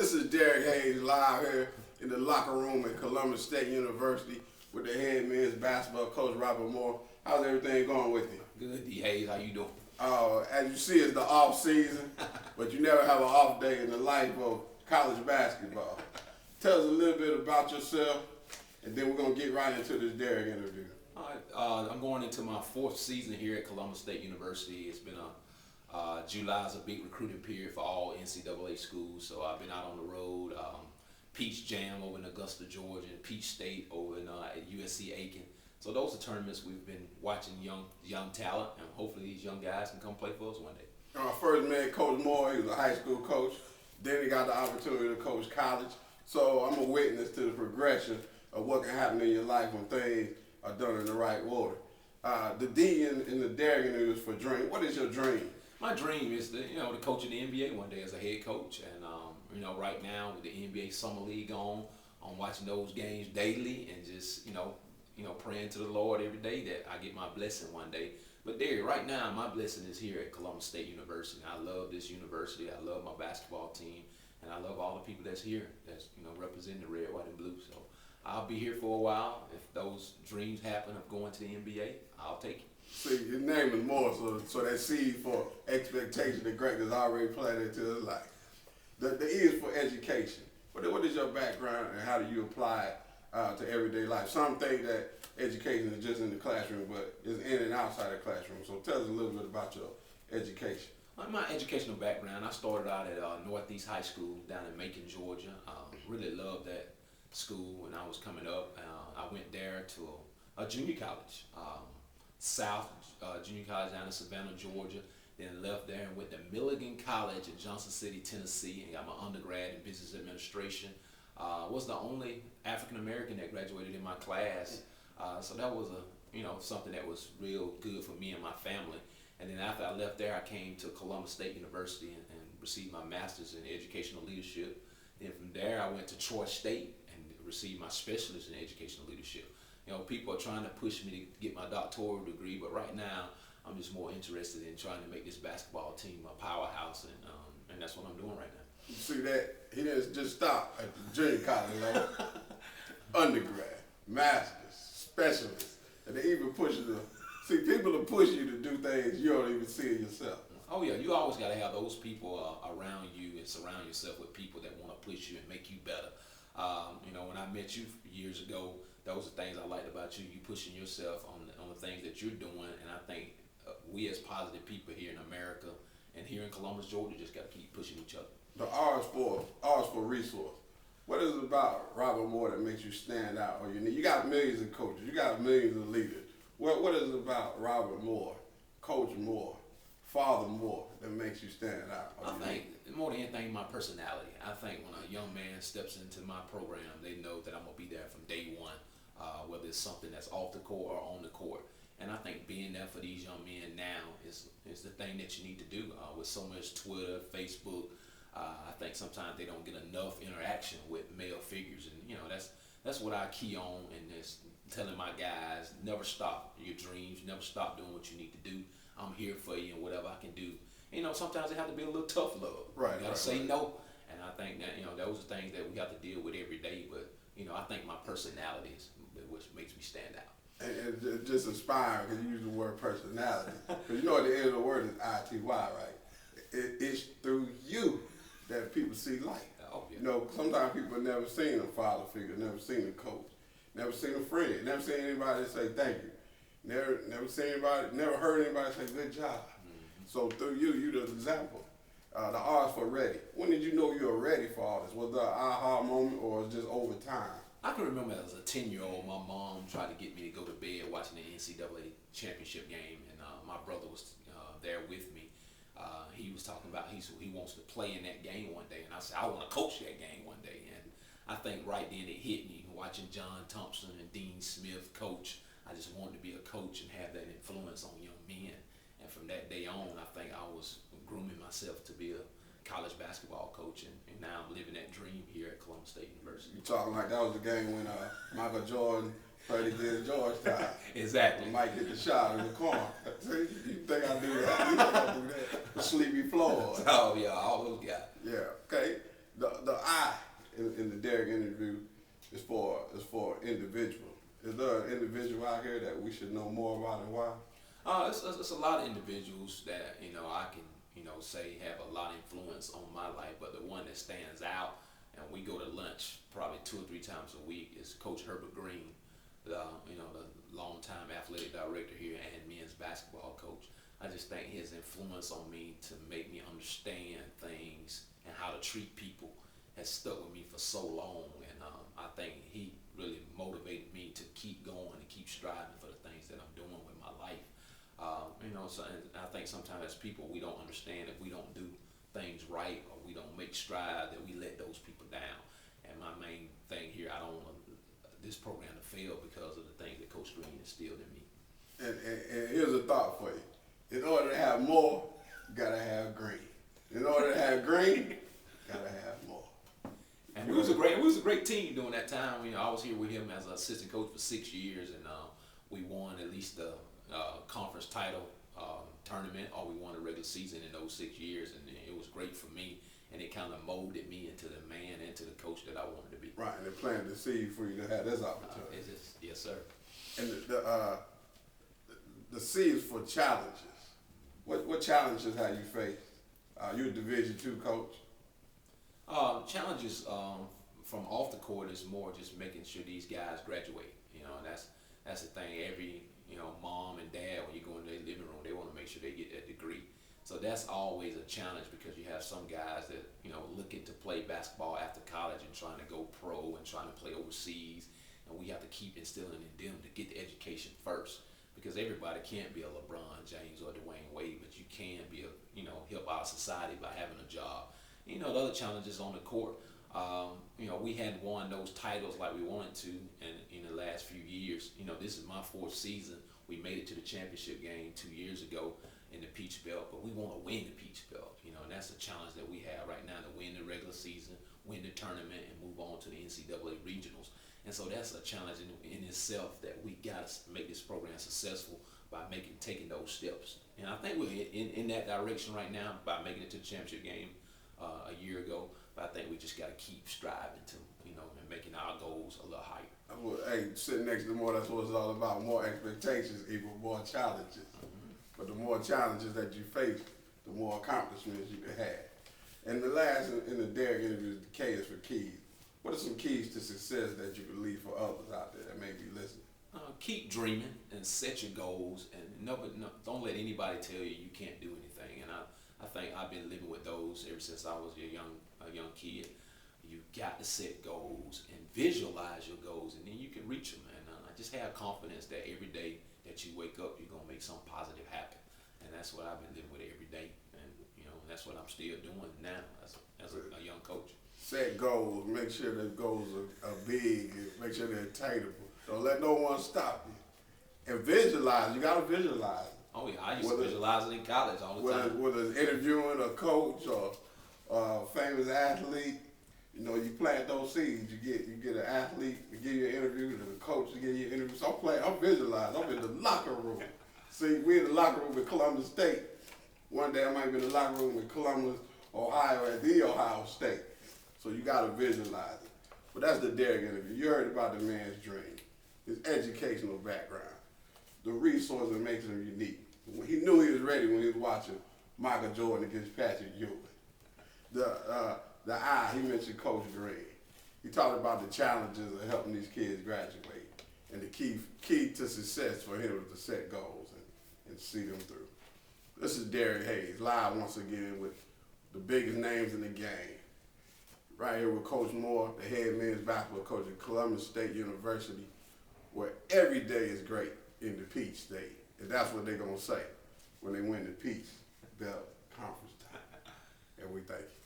This is Derrick Hayes live here in the locker room at Columbus State University with the head men's basketball coach Robert Moore. How's everything going with you? Good, D. Hayes. How you doing? As you see, it's the off season, but you never have an off day in the life of college basketball. Tell us a little bit about yourself, and then we're going to get right into this Derrick interview. All right. I'm going into my fourth season here at Columbus State University. It's been July's a big recruiting period for all NCAA schools, so I've been out on the road. Peach Jam over in Augusta, Georgia, and Peach State over in at USC Aiken. So those are tournaments we've been watching young talent, and hopefully these young guys can come play for us one day. First met Coach Moore. He was a high school coach. Then he got the opportunity to coach college. So I'm a witness to the progression of what can happen in your life when things are done in the right order. The D in the Derrick interview is for dream. What is your dream? My dream is to coach in the NBA one day as a head coach, and right now with the NBA Summer League on, I'm watching those games daily and just praying to the Lord every day that I get my blessing one day. But Derrick, right now my blessing is here at Columbus State University. I love this university. I love my basketball team, and I love all the people that's here that's representing the red, white, and blue. So I'll be here for a while. If those dreams happen of going to the NBA, I'll take it. See, his name is Moore, so that seed for expectation and greatness already planted into his life. The E is for education. What is your background and how do you apply it to everyday life? Some think that education is just in the classroom, but it's in and outside the classroom. So tell us a little bit about your education. My educational background, I started out at Northeast High School down in Macon, Georgia. Really loved that school when I was coming up. I went there to a junior college, South Junior College down in Savannah, Georgia. Then left there and went to Milligan College in Johnson City, Tennessee, and got my undergrad in business administration. Was the only African American that graduated in my class, so that was something that was real good for me and my family. And then after I left there, I came to Columbus State University and received my master's in educational leadership. Then from there, I went to Troy State and received my specialist in educational leadership. People are trying to push me to get my doctoral degree, but right now, I'm just more interested in trying to make this basketball team a powerhouse, and that's what I'm doing right now. You see that? He didn't just stop at the junior college level. Undergrad, master's, specialist, and they even push you to, see, people will push you to do things you don't even see in yourself. Oh yeah, you always got to have those people around you and surround yourself with people that want to push you and make you better. When I met you years ago, those are things I liked about you. You pushing yourself on the things that you're doing, and I think we as positive people here in America and here in Columbus, Georgia, just got to keep pushing each other. The R is for resource. What is it about Robert Moore that makes you stand out or unique? You got millions of coaches, you got millions of leaders. What is it about Robert Moore, Coach Moore, Father Moore that makes you stand out? I think more than anything, my personality. I think when a young man steps into my program, they know that I'm gonna be there from day one, whether it's something that's off the court or on the court. And I think being there for these young men now is the thing that you need to do. With so much Twitter, Facebook, I think sometimes they don't get enough interaction with male figures, and that's what I key on, and it's telling my guys, never stop your dreams, never stop doing what you need to do. I'm here for you, and whatever I can do. Sometimes it has to be a little tough love. Right. You gotta say no, and I think that those are things that we have to deal with every day. But I think my personality is what makes me stand out. And it's just inspiring because you use the word personality. Because at the end of the word is ITY, right? It's through you that people see light. Oh, yeah. Sometimes people have never seen a father figure, never seen a coach, never seen a friend, never seen anybody say thank you, never seen anybody, never heard anybody say good job. Mm-hmm. So through you're the example. The R is for ready. When did you know you were ready for all this? Was there an aha moment or was it just over time? I can remember as a 10-year-old, my mom tried to get me to go to bed watching the NCAA championship game, and my brother was there with me. He was talking about he wants to play in that game one day, and I said I want to coach that game one day. And I think right then it hit me watching John Thompson and Dean Smith coach. I just wanted to be a coach and have that influence on young men. And from that day on, I think I was grooming myself to be a college basketball coach, and now I'm living that dream here at Columbus State University. You're talking like that was the game when Michael Jordan played against Georgetown. Exactly. Mike hit the shot in the corner. See, you think I do that? You think I do that? The sleepy floors. Oh yeah, all those guys. Yeah. Okay. The I in the Derrick interview is for individual. Is there an individual out here that we should know more about and why? It's a lot of individuals that I can say have a lot of influence on my life, but the one that stands out, and we go to lunch probably 2 or 3 times a week, is Coach Herbert Green, the longtime athletic director here and men's basketball coach. I just think his influence on me to make me understand things and how to treat people has stuck with me for so long, and I think he really motivated me to keep going and keep striving for the things that I'm doing with my life. So and I think sometimes as people we don't understand if we don't do things right or we don't make strides that we let those people down. And my main thing here, I don't want this program to fail because of the things that Coach Green instilled in me. And here's a thought for you. In order to have more, you gotta have green. In order to have green, you gotta have more. And we was a great team during that time. I was here with him as an assistant coach for 6 years, and we won at least the conference title tournament, or we won the regular season in those 6 years, and it was great for me. And it kind of molded me into the man, into the coach that I wanted to be. Right, and they planted the seed for you to have this opportunity. Yes, sir. And the seeds for challenges. What challenges have you faced? You're a Division II coach. Challenges from off the court is more just making sure these guys graduate. And that's the thing. Every mom and dad, when you go in their living room, they want to make sure they get that degree. So that's always a challenge because you have some guys that looking to play basketball after college and trying to go pro and trying to play overseas, and we have to keep instilling in them to get the education first, because everybody can't be a LeBron James or Dwayne Wade, but you can be help our society by having a job. The other challenges on the court, we hadn't won those titles like we wanted to in the last few years. This is my 4th season. We made it to the championship game 2 years ago in the Peach Belt, but we want to win the Peach Belt, and that's the challenge that we have right now, to win the regular season, win the tournament, and move on to the NCAA regionals. And so that's a challenge in itself, that we got to make this program successful by taking those steps. And I think we're in that direction right now by making it to the championship game a year ago. But I think we just got to keep striving to, and making our goals a little higher. Hey, sitting next to more, that's what it's all about. More expectations equal more challenges. But the more challenges that you face, the more accomplishments you can have. And the last in the Derrick interview is the K is for keys. What are some keys to success that you can leave for others out there that may be listening? Keep dreaming and set your goals, and don't let anybody tell you can't do anything. And I think I've been living with those ever since I was a young kid. You got to set goals and visualize your goals, and then you can reach them. And just have confidence that every day that you wake up, you're gonna make something positive happen. And that's what I've been living with every day. And that's what I'm still doing now as a young coach. Set goals. Make sure those goals are big. Make sure they're attainable. Don't let no one stop you. And visualize. You gotta visualize. Oh yeah, I used to visualize it in college all the time. Whether it's interviewing a coach or a famous athlete, you plant those seeds. You get an athlete to give you an interview, and a coach to give you an interview. So I'm visualizing. I'm in the locker room. See, we're in the locker room at Columbus State. One day I might be in the locker room in Columbus, Ohio, at the Ohio State. So you gotta visualize it. But that's the Derrick interview. You heard about the man's dream, his educational background, the resources that makes him unique. He knew he was ready when he was watching Michael Jordan against Patrick Ewing. The eye, he mentioned Coach Green. He talked about the challenges of helping these kids graduate, and the key to success for him was to set goals and see them through. This is Derrick Hayes, live once again with the biggest names in the game. Right here with Coach Moore, the head men's basketball coach at Columbus State University, where every day is great in the Peach State. And that's what they're going to say when they win the Peach Belt Conference time. And we thank you.